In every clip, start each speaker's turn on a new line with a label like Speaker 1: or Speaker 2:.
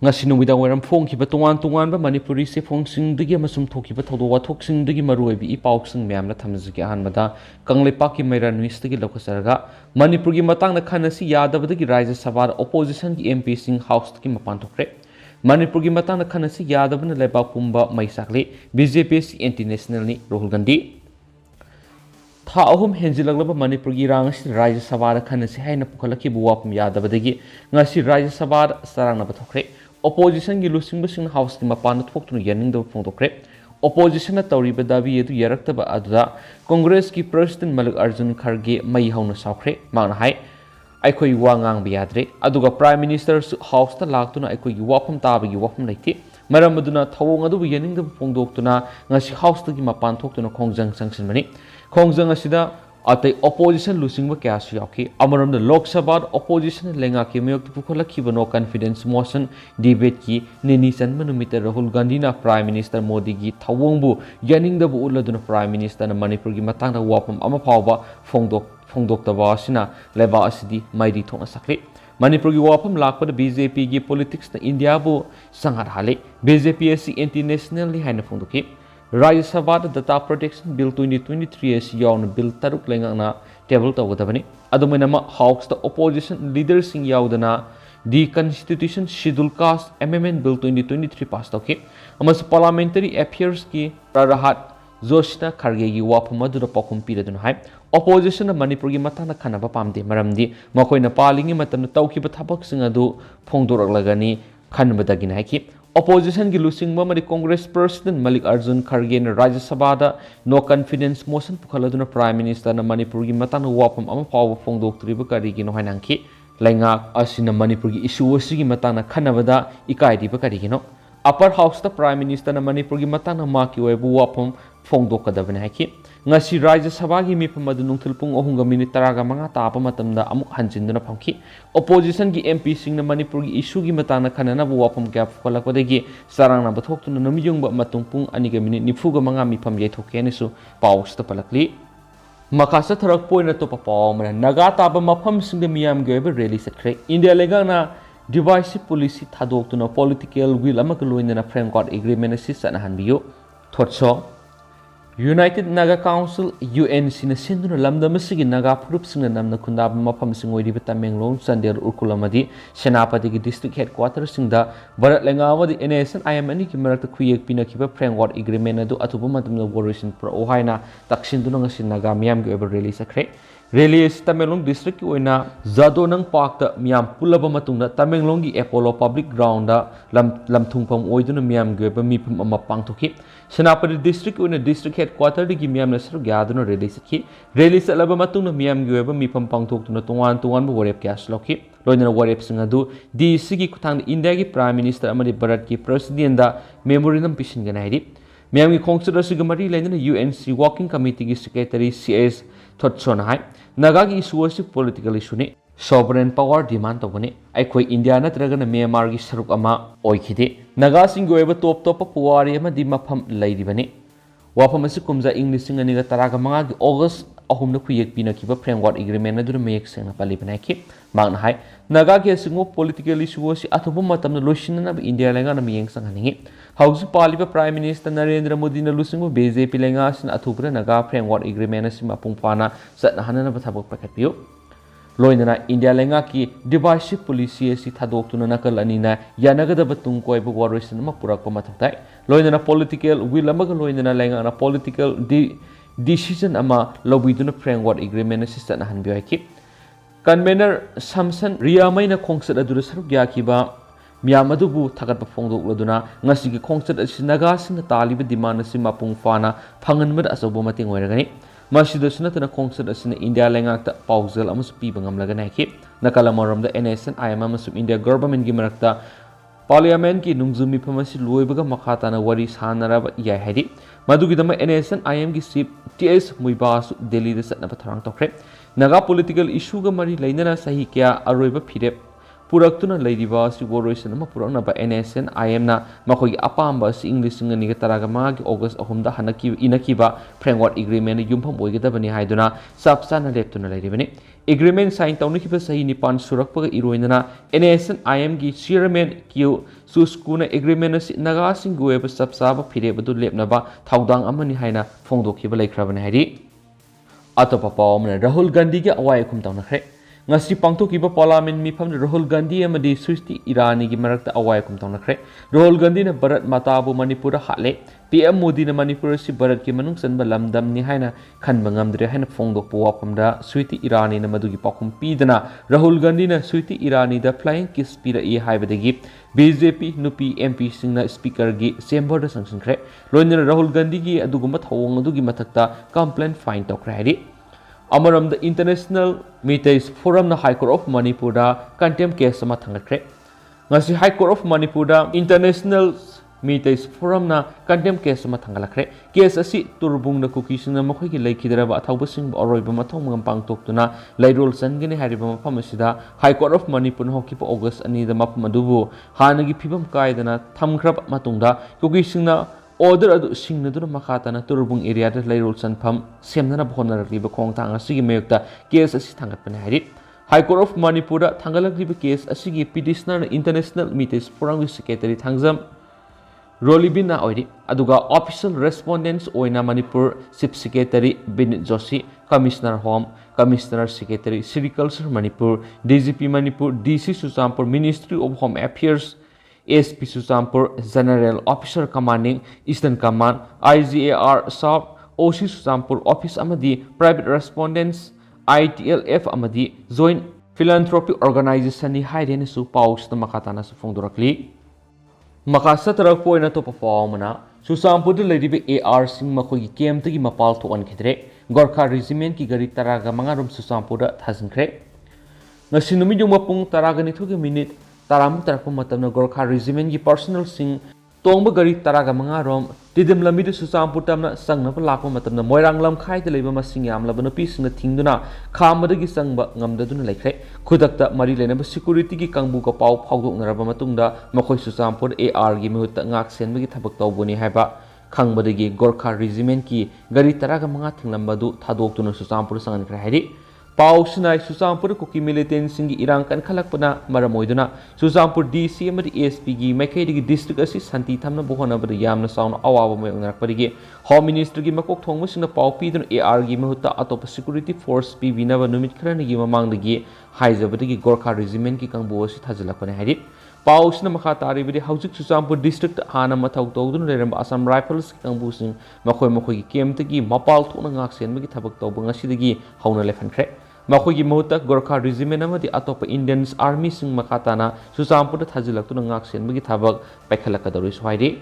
Speaker 1: ngasi numitang wairam phongkhiba tongan Manipuri se phongsingdagi amasum thokhiba thodok wathoksingdagi maruoibi ipausing miyamna thamjigi ahanbada Kanglepakki Maira Nuistagi lokasaraga Manipurgi matangna khanasi yadabadagi Rajya Sabha opposition ki MP sing house ki mapan thokre Manipurgi matangna khanasi yadabana lebak pumba maisakle BJP International ni Rahul Gandhi Tha ahum henjilaglaba Manipurgi rangsi Rajya Sabha khanasi haina pukhalaki buwapum yadabadagi ngasi Rajya Sabha sarangna bathokre opposition gi lusing basing house ki mapan thoktu yaning do phongdokre opposition na tawriba dabi yedu yaraktaba aduda congress ki president Malik Arjun Kharge mai hauna saukre mangna hai aikhoi wangang biyadre aduga prime minister house ta laktuna aikhoi gi wafam tabagi wafam laiti maram aduna thawong adu yaning do phongdoktuna ngasi house ta gi mapan thoktuna khongjang sangsin mani khongjang asida atai opposition losing ba kya su yaki amaram the Lok Sabha opposition lenga ki mayok pukhola ki no confidence motion debate ki nini san manumita Rahul Gandhi na prime minister Modi gi thawong bu yaning da bu uladuna prime minister na Manipur gi matang da wapam ama phawba phongdok ta ba sina leba asidi maidi thong sakle Manipur gi wapam lakpa BJP gi politics na India bu sangar hale BJP international li haina phongdoki Rajya Sabha Data Protection Bill 2023 as yawn Bill Taruk Lengana table Tawadabani. Adumanama Hawks the opposition leaders in Yaudana, the Constitution Schedule Cast Amendment Bill 2023 passed okay. Amas parliamentary affairs ki Rarahat Zoshna Kargegi Wapamadu Pokum period hype. Opposition of Manipurgi Matana Kanaba Pamdi Maramdi, Makoina Palingi Matan Tauki Batabak Singadu, Pongdor Lagani, Kanbadaginaki. Opposition gi losing mama Congress President Malik Arjun Kharge na Rajya Sabha da no confidence motion pukhaladuna Prime Minister na Manipur gi matang wapam ama pawa phongdok triba kari gi no hanangki lainga asina Manipur gi issue asigi matang na khanabada ikai diba kari gi no Upper House da Prime Minister na Manipur gi matang na maki webu wapam phongdok kadabane haki ngasi Rajya Sabha gi mifam adu nungthil pung 3:35 tapa matamda amuk hanjinduna phamki opposition gi MP sing na Manipur gi issue gi matana khanana bu wapam gap kolakwadagi sarangna bathoktuna namiyungba matung pung 2:95 mifam yaithokeni su pawsta palakli makasa tharak poina to papaw mana naga taba mafam sing de miyam ge be rally sakre India legana divisive policy thadoktuna political will amaka loinana framework agreement assistant hanbiyo thotso United Naga Council UNC na sinduna lamdamasigi Naga Purupsing na namna kundaba mafam singoi Tamenglong Sandel Urkulamadi Senapati gi district headquarters singda Barat Lengawadi NSN IMN ki marakta kuyek pinakiba framework agreement adu atuba matamna warishin pro ohaina taksinduna ngasi Naga miyam gi ever release akre Release Tamenglong district ki oina Zadonang Park ta miyam pulaba matungna Tamenglong gi Apollo Public Ground da lamthungpam oiduna miyam gi ever mipam ama pangthoki Senapati district oina district headquarter di miyam na saru gyaduna release ki release alaba matungna miyam gi ever mipam pangthoktuna tungan bu warep kyas loki loina warep singadu DC gi kuthang India gi prime minister amadi Bharat ki president da memorandum pisingana haidi miyam gi khongchada sigamari laina UNC working committee gi secretary CS Thotson hai Naga gi issue asi political issue ni sovereign power demand tawani aikhoi India natragana Myanmar gi saruk ama oikhide Naga sing goeba top puwari ama di mafam lairibani wafam asi kumja English singa niga taraga manga gi August ahumna khuyek pina kiba framework agreement adu mek sengna pali banaki mangna hai Naga gi singo political issue asi athubu matamna loishinna na India lenga na miyeng sanghaningi hausi paliba prime minister Narendra Modi na lusingo BJP lenga sin athubra Naga framework agreement asi mapung pana satna hanana bathabok pakatpiyo loinana India lenga ki divisive policy asi thadoktuna nakal anina yanagada batung koi bu waroisin ma purakpa mathaktai loinana political will amaga loinana lenga na political decision ama lobiduna framework agreement asi satna hanbiyo ki convener Samson Riyamaina khongsat adura saruk yakiba miyam adubu thagat phongdok loduna ngasi gi khongsat asi Naga sin taliba demand asi mapung fana phanganmad asobo mating oiragani Masida sunatana khongsat asina India lengakta pausel amus pibangam lagana ki nakalamoram da NSN IM amusum India government gi marakta parliament ki nungzumi phamasi loibaga makhata na wari sanaraba yai hadi madugi dama NSN IM gi chief TS Muibasu Delhi da satna patharang tokre Naga political issue ga mari lainana sahi kya aroiba phirep पुरक्तुना लेरिबा असि वरोइसन अमा पुरक्नबा NSNIM ना मखोगी अपाम्बा असि इंग 2025 की August 3 दा हनकी इनकीबा framework agreement युमफम ओइगदबनी हाइदुना सबसाना लेप्तुना लेरिबनी agreement sign तौनिखिबा सही 9 सुरक्पगा इरोइनना NSNIM की chairman Q सुस्कुना agreement असि नागा सिंग वेब सबसाबा फिरेबदु लेपनबा थाउदांग अमनि हाइना फोंदोखिबा लेख्रबनी हाइरि अतोपा पावमना राहुल गांधी के अवाय खुम तौनखरे ngasi pangthokiba parliament mifam Rahul Gandhi amadi Sriti Irani gi marakta awai kum tawnakhre Rahul Gandhi na Bharat Mata bu Manipur hatle PM Modi na Manipur si Bharat ki manung sanba lamdam ni haina khanba ngamdre haina phongdok po wapamda Sriti Irani na madugi pakum pidana Rahul Gandhi na Sriti Irani da flying kiss pira e haibadagi BJP nupi MP singna speaker gi chamber da sangsankhre loinna Rahul Gandhi gi adugumba thawong adugi mathakta complaint fine tokre hari Amaram the International Meetings Forum na High Court of Manipur da contempt case sama thangatkre ngasi High Court of Manipur da International Meetings Forum na contempt case sama thangalakre case asi turbung na kukising na makhoigi leikidra ba athawbasing oroiba mathong mangam pangtoktuna lairol sangene hariba mafam asida High Court of Manipur na hokipa August ani da mapam adubu hanagi phibam kaidana thamkhrab matungda kukising na order adu singnaduna makhatana turbung area da lairol sanpham semnana bhonarliba khongtang asigi mayokta case asi thangatpane hari High Court of Manipur da thangalakliba case asigi petitioner International Meetings Forum secretary thangjam rolibina oiri aduga official respondents oina Manipur chief secretary Binit Joshi commissioner home commissioner secretary Agriculture Manipur DGP Manipur DC Suchampur Ministry of Home Affairs ASP Suchampur General Officer Commanding Eastern Command IGAR South OC Suchampur Office amadi Private Respondents ITLF amadi Joint Philanthropy Organization ni hairene su paus na makatana su fongdorakli makasa tarak poina to performana Suchampur de ladibe AR sing makhoigi kem tagi mapal thokhankhidre Gurkha regiment ki gari taraga mangarum Suchampur da thasinkhre ngasi numi jong mapung taraga ni thuge minute Taramuk tarakpa matamna Gurkha regiment ki personal sing tongba gari taraga mangarom tidim lambi de Suchampur tamna sangna pa lakpa matamna moirang lam khai de leiba masing yamlaba nupi singna thingduna khamada gi sangba ngamdaduna laikhre khudakta mari lenaba security ki kangbu ka pau phawdoknaraba matungda makhoi Suchampur AR gi mehutta ngak senba gi thabak tawbuni haiba khangbada gi Gurkha regiment ki gari taraga manga thinglambadu thadoktuna Suchampur sangankre hairi Pausnai Suchampur kuki militant singi irang kan khalakpana maramoiduna Suchampur DC amadi ASP gi makhoigi district asi santi thamna bohona bada yamna sauna awaba mayongnarakparigi Home Minister gi makok thongmu singna pau pidun AR gi mahutta atop security force pibina ba numit kharani gi mamangdagi haijabadagi Gurkha regiment ki kangbu asi thajalakpane hari Pausna makha taribidi haujik Suchampur district hana mathau tawdun leramba Assam Rifles ki kangbu sing makhoi gi kemtagi mapal thona ngak senbagi thabak tawba ngasidagi hauna lefankhre makhoigi mahutta Gurkha regiment amadi atopa Indian Army sing makatana Suchampur da thajilaktuna ngak senbagi thabak paikhalakadori swaidi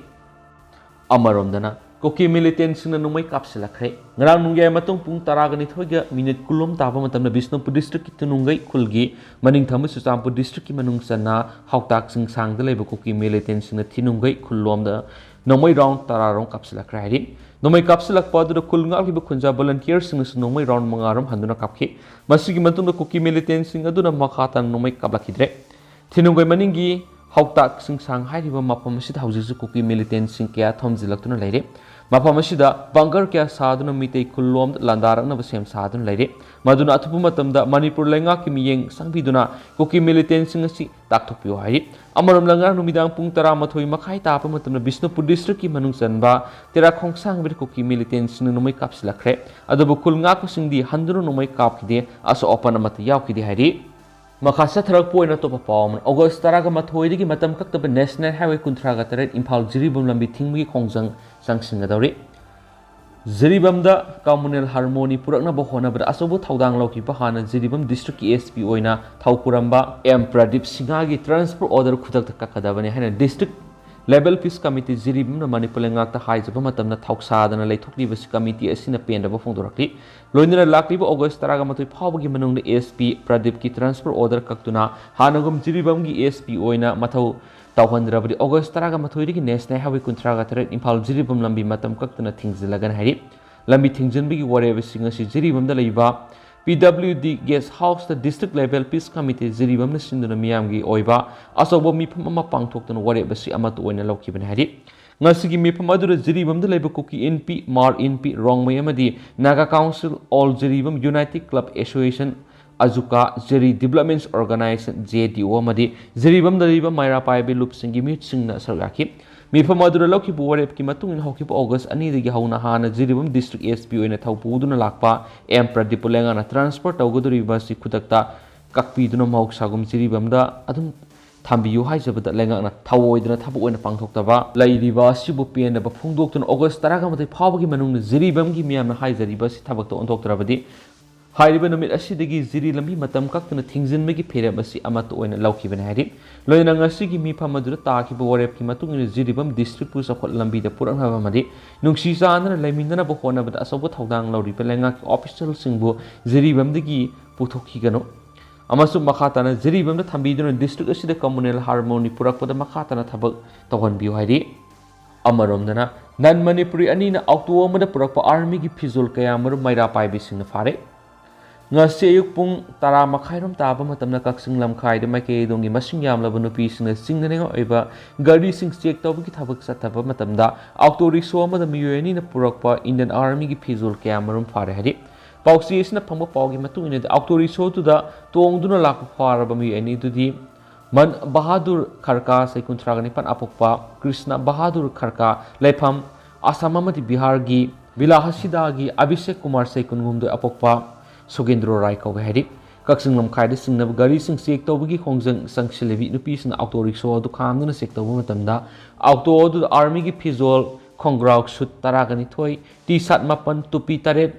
Speaker 1: amaromdana koki militant sing na numai kapsilakre ngrang nungyai matung pung taragani thoiga minute kulom taba matamna Bishnupur district ki tunungai khulgi maning thamu Suchampur district ki manung sana hautak sing sangda leiba koki militant sing na thinungai khullom da nomai round tararong kapsilakre hari nomai kapsilak padu kulngal ki khunja volunteers sing na nomai round mangaram handuna kapki masigi matungda koki militant sing aduna makhatan nomai kablakidre thinungai maningi hautak sing sang hairiba mapam asida haujisu koki militant sing kya thomjilaktuna leire mapam asida bunker kya saduna mitei khullom landarakna basem saduna leire maduna athupu matamda Manipur lenga ki miyeng sangbiduna koki militant sing asi takthopio hairi amaram langa numidang pung 13 makhai tapa matamna Bishnupur district ki manung sanba tera khongsang bir koki militant sing numai kapsilakre adubu kulnga ko singdi handuru numai kapkide aso open amata yaukide hairi Makasa tharak poina to papawm August taraga mathoidigi matam kaktaba National Highway 38 Imphal Jiribam lambi thingmi khongjang sangsingadori Jiribam da communal harmony purakna bohona bada asobu thaudang lauki bahana Jiribam district ASP oina thaukuramba M Pradip Singha gi transfer order khudak kakadabani hana district level peace committee Jiribam na Manipur lengakta haijaba matamna thausadana leithokli basi committee asina pendaba phongdorakli loinina lakliba August taraga matoi phawbagi manungda ASP Pradip ki transfer order kaktuna hanagum Jiribam gi ASP oina mathau tawhandrabadi August taraga matoi ri National Highway 38 Imphal Jiribam lambi matam kaktuna thingzilagan hari lambi thingjinbigi wareba singa si Jiribam da leiba PWD Guest House the District Level Peace Committee Ziribam Sinduna Miamgi Oiba Asobo Mipama Pangtok whatever Amato in a Lokiban Hadi. Ngasigi Mipamadu Ziribam the Labor Cookie NP, Mar NP, Wrong Mayamadi, Naga Council, All Ziribam United Club Association, Azuka, Ziri Developments Organization, JDO Madi, Ziribam the Riba Myra Paibe Lupsingi Mutsing Saraki. Mipamadu Loki Borep Kimatung in Hockey August, and the Gauna Hana, Ziribam District SPO in a Taupuduna Lakpa, Emperor Dipolanga, Transport, Augudu Rivers, Kutakta, Kakpiduna Mok Sagum Ziribamda, Adum Tambiu Haizabata Lenga, Tawoidna Tapu and Pangtokava, leiriba Sibupi and the Pungdok August Taragam, the Pavaki Manung, Ziribam Gimiam Haizaribas, Tabato and Dr. Abadi. Hariban Asidigi Ziri Lami Matam Kakana things in Miki Perabasi Amato and Lauki Venhari. Loyanangasigi Mi Pamadura Taki Borep Kimatung in Ziribam district of Lambi the Puran Havamadi. Nungsisa and Lamina Bohona, but Asobo Todang Lori Pelanga official Singbo Ziribam Digi Putokigano. Amasu Makatana Ziribam the Tambidun district of the communal harmony Purak for the Makatana Tabak Tohan Buhadi. Amaromdana Nan Manipuri Anina Octuoma the Purapa Army Pizul Kayamur Maira Pibis in the Fare. Ngasi ayuk pung tara makhairom taba matamna kaksing lamkhai de maike dongi masing yam labanu pising singna oiba gari sing check tawgi thabak sataba matamda auto rickshaw ma da miyeni na purakpa Indian Army gi phizul kamarum fare hari pausi isna phangba paugi matung ine auto rickshaw tu da tongduna lak faraba miyeni dudi Man Bahadur Kharka Saikuntragani pan apokpa Krishna Bahadur Kharka lepham Asamamati Bihar gi Bilahasida gi Abhishek Kumar Saikungum de apokpa Sugendro Rai Kogahedi, Kaksinglam Kaida Singnab Gari Sing Sek Tobuki Hongzang Sangshilevi Nupis and Auto Rickshaw to Kamdana Sekta Wumatanda, Auto to the Army Pizol, Kongrau Sut Taragani Toy, T Sat Mapan Tupi Taret,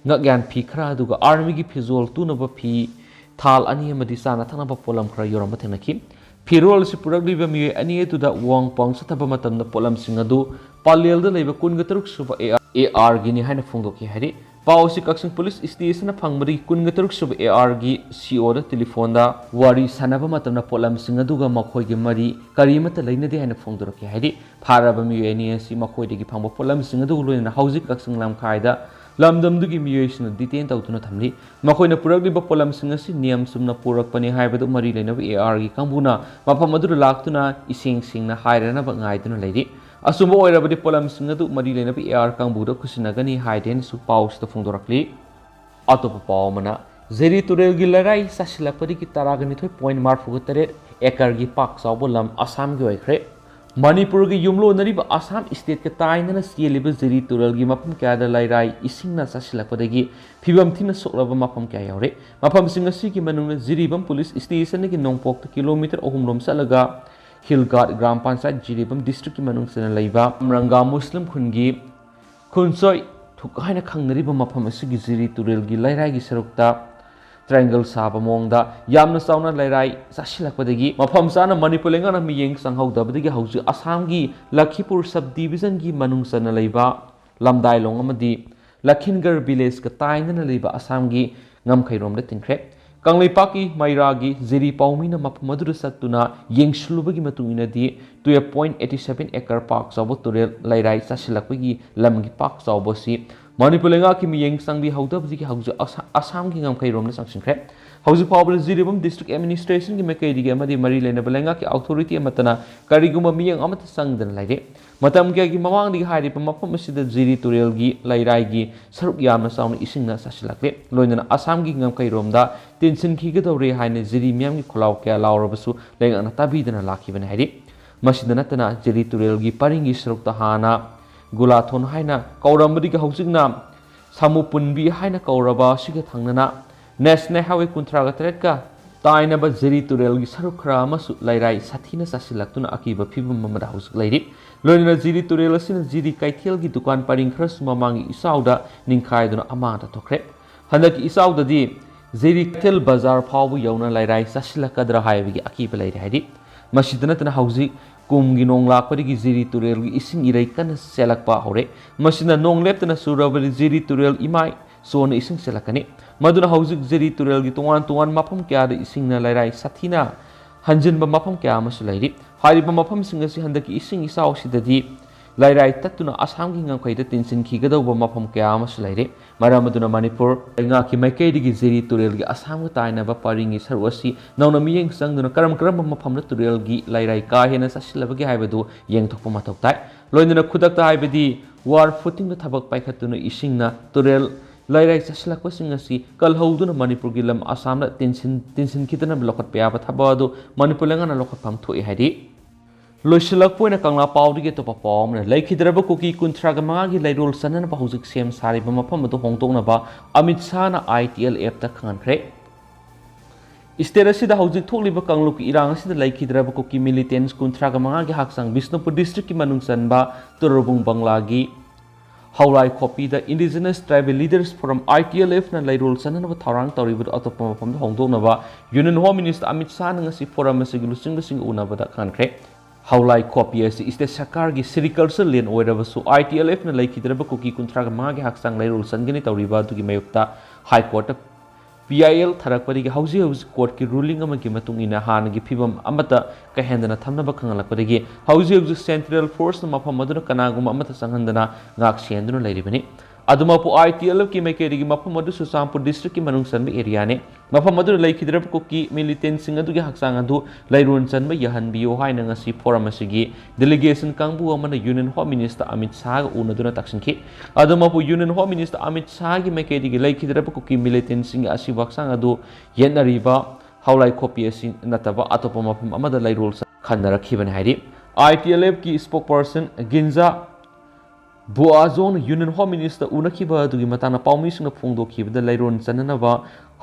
Speaker 1: Nagagan Pikra, Duga Army Pizol, Tunaba P, Tal Ania Madisana Tanaba Polam Kra Yoramatanaki, Pirol Sipuragli Vami Ania to that Wong Pong Satabamatam the Polam Singadu, Palil the Labor Kungaturk Suba AR Guinea Hana Fundoki Hedi. Pausi Kaksing Police Station Pangmari Kungaturk Sub ARG CO the telephone da Wari Sanaba Matana Polam Singaduga makhoigi Mari Karimata Lina de and Fondoroki Hedi Parabami NSC Makhoigi Pamba Polam Singadu in Hausi Kaksing Lam Kaida Lamdam Dugi Muation detained out to Tamli Makoina Puragli Polam Singasi Niam Sumna Purak Pani Hybrid Mari Lena ARG Kambuna Mapamadu Laktuna Ising Singna Hirana Bangaiduna Lady Asumbo Irabadi Polam Singadu Marilena AR Kambuda Kusinagani Haiden su paus the Fundorakli Autopomana Zeri Turel Gilarai Sasilapadi Taragani point Marfugutare Ekargi Pak Saubolam Assam Goikre Manipurgi Yumlo Nariba Assam State Katain and a Steelib Zeri Turel Gimapum Kada Lairai Isingna Sasilapadagi Pibam Tina Soklava Mapam Kayore Mapam Singasiki Manuna Ziribam Police Station again Nongpok kilometer Ohumrom Salaga Hillgard Gram Pansat Jiribam District Manung Sana Laiva Ranga Muslim Kungi Kunsoi Tukaina Kangnariba Mapamasi Ziri Turelgi Lairai Sarukta Triangle Sabamongda Yamna Sauna Lairai Sashilakwadagi Mapamsana Manipulanga Miyang Sanghau Dabadi House Assamgi Lakipur Subdivision Gi Manung Sana Laiva Lamdai Longamadi Lakhingar Village Katain and Laiva Assamgi Ngam Kairom the Tinkre Kanglipaki Mairagi Ziri Paumina Mapamadura Satuna Yeng Slubagi Matunginadi to a 0.87 acre park Saboturel Lairai Sasilapagi Lamgi Park Saubosi Manipulenga Kimi Yeng Sangbi Haudabzi House Assam King Kairom Sanction Crep House of Power Ziribum District Administration Kimaki Gamadi Marilena Belenga Authority Matana Kariguma Miyang Amat Sangdan Lade Matam Gagi Mamang the Hari Pamapamasi Ziri Turelgi Lairaigi Saruk Yama Sound Isina Sasilakle Loina Assam King Kairomda Tinsin Kigato Rehaine Ziri Miami Kolauka Laurabasu Lengan Tabi than a lucky when Hari Mashidanatana Ziri Turelgi Paringi Saruk Tahana Gulaton Haina Kauramadiga Housingnam Samupunbi Haina Kauraba Shigatangana National Highway Kuntragatredka Tainaba Ziri Turelgi Sarukra Masu Lairai Satina Sasilatuna Akiba Pibum Mamada House Lady Lona Ziri Turelasin Ziri Kaitilgi Dukan Paring Kras Mamangi Isauda Ninkaiduna Amata Tokre Hanaki Isauda di Ziri Tel Bazar Pawu Yona Lairai Sasilakadra Highway Akiba Lady Hadi Mashidanatan Hausi Kumgi Nong Lakpadigi Ziri Turel Ising Iraikan Selakpa Hore Mashina Nong Leptana Surabari Ziri Turel Imai Son Ising Selakani Maduna Hausik Ziri Turel Gituan Tuan Mapam Kya Ising Lairai Satina Hanjin Mapam Kya Masulari Hariba Mapam Singasi Handaki Ising Isau Sidadi ꯂꯥꯏꯔꯥꯏ ꯇꯠꯇꯨꯅ ꯑꯁꯥꯝꯒꯤ ꯉꯝꯈꯩꯗ ꯇꯤꯟꯁꯤꯟꯈꯤꯒꯗꯧꯕ ꯃꯐꯝ ꯀꯌꯥ ꯑꯃꯁꯨ ꯂꯩꯔꯦ ꯃꯔꯝ ꯑꯗꯨꯅ ꯃꯅꯤꯄꯨꯔ ꯂꯩꯉꯥꯛꯀꯤ ꯃꯥꯏꯀꯩꯗꯒꯤ ꯖꯤꯔꯤ ꯇꯨꯔꯦꯜꯒꯤ ꯑꯁꯥꯝꯒ ꯇꯥꯏꯅꯕ ꯄꯔꯤꯡꯒꯤ ꯁꯔꯨꯛ ꯑꯁꯤ ꯅꯧꯅ ꯃꯤꯠꯌꯦꯡ ꯆꯪꯗꯨꯅ ꯀꯔꯝꯕ ꯃꯐꯝꯗ ꯇꯨꯔꯦꯜꯒꯤ ꯂꯥꯏꯔꯥꯏ ꯀꯥ ꯍꯦꯟꯅ ꯆꯠꯁꯤꯜꯂꯕꯒꯦ ꯍꯥꯏꯕꯗꯨ ꯌꯦꯡꯊꯣꯛꯄ ꯃꯊꯧ ꯇꯥꯏ ꯂꯣꯏꯅꯅ ꯈꯨꯗꯛꯇ ꯍꯥꯏꯕꯗꯤ ꯋꯥꯔ ꯐꯨꯇꯤꯡꯗ ꯊꯕꯛ ꯄꯥꯏꯈꯠꯇꯨꯅ ꯏꯁꯤꯡꯅ ꯇꯨꯔꯦꯜ ꯂꯥꯏꯔꯥꯏ ꯆꯠꯁꯤꯜꯂꯛꯄꯁꯤꯡ ꯑꯁꯤ ꯀꯜꯍꯧꯗꯨꯅ ꯃꯅꯤꯄꯨꯔꯒꯤ ꯂꯝ ꯑꯁꯥꯝꯗ ꯇꯤꯟꯁꯤꯟꯈꯤꯗꯅꯕ ꯂꯧꯈꯠꯄ ꯌꯥꯕ ꯊꯕꯛ ꯑꯗꯨ ꯃꯅꯤꯄꯨꯔ ꯂꯩꯉꯥꯛꯅ ꯂꯧꯈꯠꯐꯝ ꯊꯣꯛꯏ ꯍꯥꯏꯗꯤ ꯂꯣꯏꯁꯤꯜꯂꯛꯄ ꯑꯣꯏꯅ ꯀꯪꯂꯥ ꯄꯥꯎꯗꯒꯤ ꯑꯇꯣꯞꯄ ꯄꯥꯎ ꯑꯃꯅ ꯂꯩꯈꯤꯗ꯭ꯔꯕ ꯀꯨꯀꯤ 35ꯒꯤ ꯂꯩꯔꯣꯜ ꯆꯟꯅꯅꯕ ꯍꯧꯖꯤꯛ ꯁꯦꯝ ꯁꯥꯔꯤꯕ ꯃꯐꯝ ꯑꯗꯨ ꯍꯣꯡꯗꯣꯛꯅꯕ ꯑꯃꯤꯠ ꯁꯥꯍꯅ ITLFꯇ ꯈꯪꯍꯟꯈ꯭ꯔꯦ ꯏꯁꯇꯦꯠ ꯑꯁꯤꯗ ꯍꯧꯖꯤꯛ ꯊꯣꯛꯂꯤꯕ ꯀꯥꯡꯂꯨꯞꯀꯤ ꯏꯔꯥꯡ ꯑꯁꯤꯗ ꯂꯩꯈꯤꯗ꯭ꯔꯕ ꯀꯨꯀꯤ ꯃꯤꯂꯤꯇꯦꯟꯁ 35ꯒꯤ ꯍꯛꯆꯥꯡ ꯕꯤꯁꯅꯨꯄꯨꯔ ꯗꯤꯁꯇ꯭ꯔꯤꯛꯀꯤ ꯃꯅꯨꯡ ꯆꯟꯕ ꯇꯨꯔꯕꯨꯡ ꯕꯪꯂꯥꯒꯤ ꯍꯧꯂꯥꯏ ꯈꯣꯞꯄꯤꯗ ꯏꯟꯗꯤꯖꯤꯅꯁ ꯇ꯭ꯔꯥꯏꯕꯦꯜ ꯂꯤꯗꯔꯁ ꯐꯣꯔꯝ ITLFꯅ ꯂꯩꯔꯣꯜ ꯆꯟꯅꯅꯕ ꯊꯧꯔꯥꯡ ꯇꯧꯔꯤꯕꯗꯨ ꯑꯇꯣꯞꯄ ꯃꯐꯝꯗ ꯍꯣꯡꯗꯣꯛꯅꯕ ꯌꯨꯅꯤꯌꯟ ꯍꯣꯝ ꯃꯤꯅꯤꯁꯇꯔ ꯑꯃꯤꯠ ꯁꯥꯍꯅ ꯉꯁꯤ ꯐꯣꯔꯝ ꯑꯁꯤꯒꯤ ꯂꯨꯆꯤꯡꯕꯁꯤꯡ ꯎꯅꯕꯗ ꯈꯪꯍꯟꯈ꯭ꯔꯦ ꯍꯧꯂꯥꯏ ꯈꯣꯞꯄꯤ ꯑꯁꯤ ꯏꯁꯇꯦꯠ ꯁꯔꯀꯥꯔꯒꯤ ꯁꯦꯔꯤꯀꯜꯆꯔ ꯂꯦꯟ ꯑꯣꯏꯔꯕꯁꯨ ITLFꯅ ꯂꯩꯈꯤꯗ꯭ꯔꯕ ꯀꯨꯀꯤ 35ꯒꯤ ꯍꯛꯆꯥꯡ ꯂꯩꯔꯣꯜ ꯆꯟꯒꯅꯤ ꯇꯧꯔꯤꯕ ꯑꯗꯨꯒꯤ ꯃꯥꯌꯣꯛꯇ ꯍꯥꯏ ꯀꯣꯔꯠꯇ PIL ꯊꯥꯔꯛꯄꯗꯒꯤ ꯍꯧꯖꯤꯛ ꯀꯣꯔꯠꯀꯤ ꯔꯨꯂꯤꯡ ꯑꯃꯒꯤ ꯃꯇꯨꯡ ꯏꯟꯅ ꯍꯥꯟꯅꯒꯤ ꯐꯤꯕꯝ ꯑꯃꯠꯇ ꯀꯥꯏꯍꯟꯗꯅ ꯊꯝꯅꯕ ꯈꯪꯍꯜꯂꯛꯄꯗꯒꯤ ꯍꯧꯖꯤꯛ ꯁꯦꯟꯇ꯭ꯔꯦꯜ ꯐꯣꯔꯁꯅ ꯃꯐꯝ ꯑꯗꯨꯅ ꯀꯅꯥꯒꯨꯝꯕ ꯑꯃꯠꯇ ꯆꯪꯍꯟꯗꯅ ꯉꯥꯛ ꯁꯦꯟꯗꯨꯅ ꯂꯩꯔꯤꯕꯅꯤ ꯑꯗꯨꯃꯛꯄꯨ ITLFꯀꯤ ꯃꯥꯏꯀꯩꯗꯒꯤ ꯃꯐꯝ ꯑꯗꯨ ꯆꯨꯔꯆꯥꯟꯄꯨꯔ ꯗꯤꯁꯇ꯭ꯔꯤꯛꯀꯤ ꯃꯅꯨꯡ ꯆꯟꯕ ꯑꯦꯔꯤꯌꯥꯅꯤ ꯃꯐꯝ ꯑꯗꯨꯗ ꯂꯩꯈꯤꯗ꯭ꯔꯕ ꯀꯨꯀꯤ ꯃꯤꯂꯤꯇꯦꯟꯁꯤꯡ ꯑꯗꯨꯒꯤ ꯍꯛꯆꯥꯡ ꯑꯗꯨ ꯂꯩꯔꯣꯜ ꯆꯟꯕ ꯌꯥꯍꯟꯕꯤꯌꯨ ꯍꯥꯏꯅ ꯉꯁꯤ ꯐꯣꯔꯝ ꯑꯁꯤꯒꯤ ꯗꯦꯂꯤꯒꯦꯁꯟ ꯀꯥꯡꯕꯨ ꯑꯃꯅ ꯌꯨꯅꯤꯌꯟ ꯍꯣꯝ ꯃꯤꯅꯤꯁꯇꯔ ꯑꯃꯤꯠ ꯁꯥꯍꯒ ꯎꯅꯗꯨꯅ ꯇꯛꯁꯤꯟꯈꯤ ꯑꯗꯨꯃꯛꯄꯨ ꯌꯨꯅꯤꯌꯟ ꯍꯣꯝ ꯃꯤꯅꯤꯁꯇꯔ ꯑꯃꯤꯠ ꯁꯥꯍꯒꯤ ꯃꯥꯏꯀꯩꯗꯒꯤ ꯂꯩꯈꯤꯗ꯭ꯔꯕ ꯀꯨꯀꯤ ꯃꯤꯂꯤꯇꯦꯟꯁꯤꯡꯒꯤ ꯑꯁꯤꯕ ꯍꯛꯆꯥꯡ ꯑꯗꯨ ꯌꯦꯠꯅꯔꯤꯕ ꯍꯧꯂꯥꯏ ꯈꯣꯞꯄꯤ ꯑꯁꯤ ꯅꯠꯇꯕ ꯑꯇꯣꯞꯄ ꯃꯐꯝ ꯑꯃꯗ ꯂꯩꯔꯣꯜ खनरखिबने हाइदि ITLF की spokesperson गिंजा बुआजोन union home minister उनखिबा दुगी Matana पाउमिसिंग फोंदोखिबदा लैरोन चननबा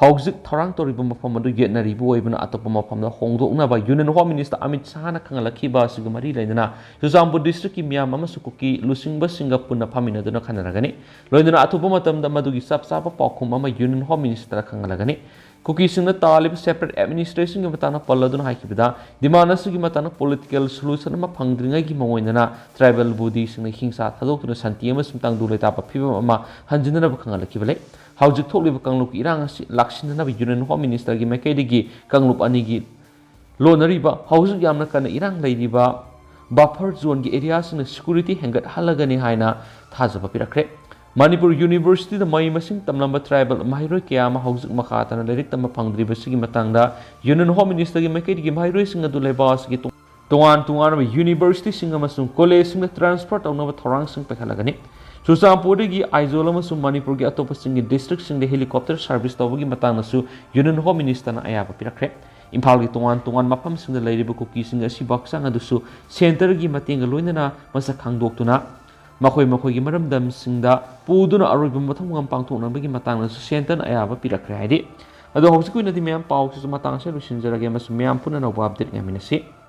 Speaker 1: हौजिक थौरांग तोरिबा मफम अदु येतनरिबो ओइबना अतोप मफमदा होंदोकनबा यूनियन होम मिनिस्टर अमित शाहना खंगलखिबा सिग मरि लैदना चुरचांपुर डिस्ट्रिक्ट की मियाम अमसु कुकी लुसिंगबा सिंगा पुन्ना फामिनदुना खनरगनि लोइदना अतोप मतमदा मदुगी सबसाबा पाखुम अमा यूनियन होम मिनिस्टर खंगलगनि कुकी सिंगना तालिब सेपरेट एडमिनिस्ट्रेशन की मताना पल्लदुना हाइकिबदा डिमांड की मताना पॉलिटिकल सोल्यूशन अमा फंगद्रिंगै की मङोइनना ट्राइबल बुदी सिंगना हिंसा थादोक्तुना शांति अमसुं तांदु लेतापा फिबम अमा हंजिननबा खंगलखिबले हौजिक थोक्लिबा कांगलुक इरांग असि लाक्सिननबा यूनियन होम मिनिस्टर की मैकेदिगी कांगलुक अनिगी लोनरिबा हौजिक यामना कन इरांग लैरिबा बफर जोन की एरिया सिंग सिक्योरिटी हेंगत हलगनि हाइना थाजबा पिरखरे मणिपुर यूनिवर्सिटी मई मसिंग तमलंबा ट्राइबल माहिरोय कया अमा हौजिक मखातना लाइरिक तम फंगद्रिबसिगी मतंगदा यूनियन होम मिनिस्टर की मैकेदिगी माहिरोय सिंग अदु लेबासगी तोंगान यूनिवर्सिटी सिंग अमसुं कॉलेज सिंग ट्रांसफर तौनबा थौरांग सिंग पैखलगनि चुरचांपुरदगी आइजोल अमसुं मणिपुर की अतोप सिंग डिस्ट्रिक्ट सिंग हेलीकॉप्टर सर्विस तौबगी मतंगनसु यूनियन होम मिनिस्टर अयाबा पिरखरे इम्फाल की तोंगान मफम सिंग लैरिबा कुकी सिंग असि बक्सांग अदुसु सेंटर की मतेंग लोइनना मसक खांगदोक्तुना मखोई मरमदम सिंगदा पुदुना अरोइबा मथम गम पांगथोकनबगी मतंगनसु सेंटर अयाबा पिरखरे हाइदि अदो हौजिक कुइनदि म्याम पाउसु मतंगसे लुसिनजरगे मसु म्याम पुनः नौबा अपडेट यामिनसि।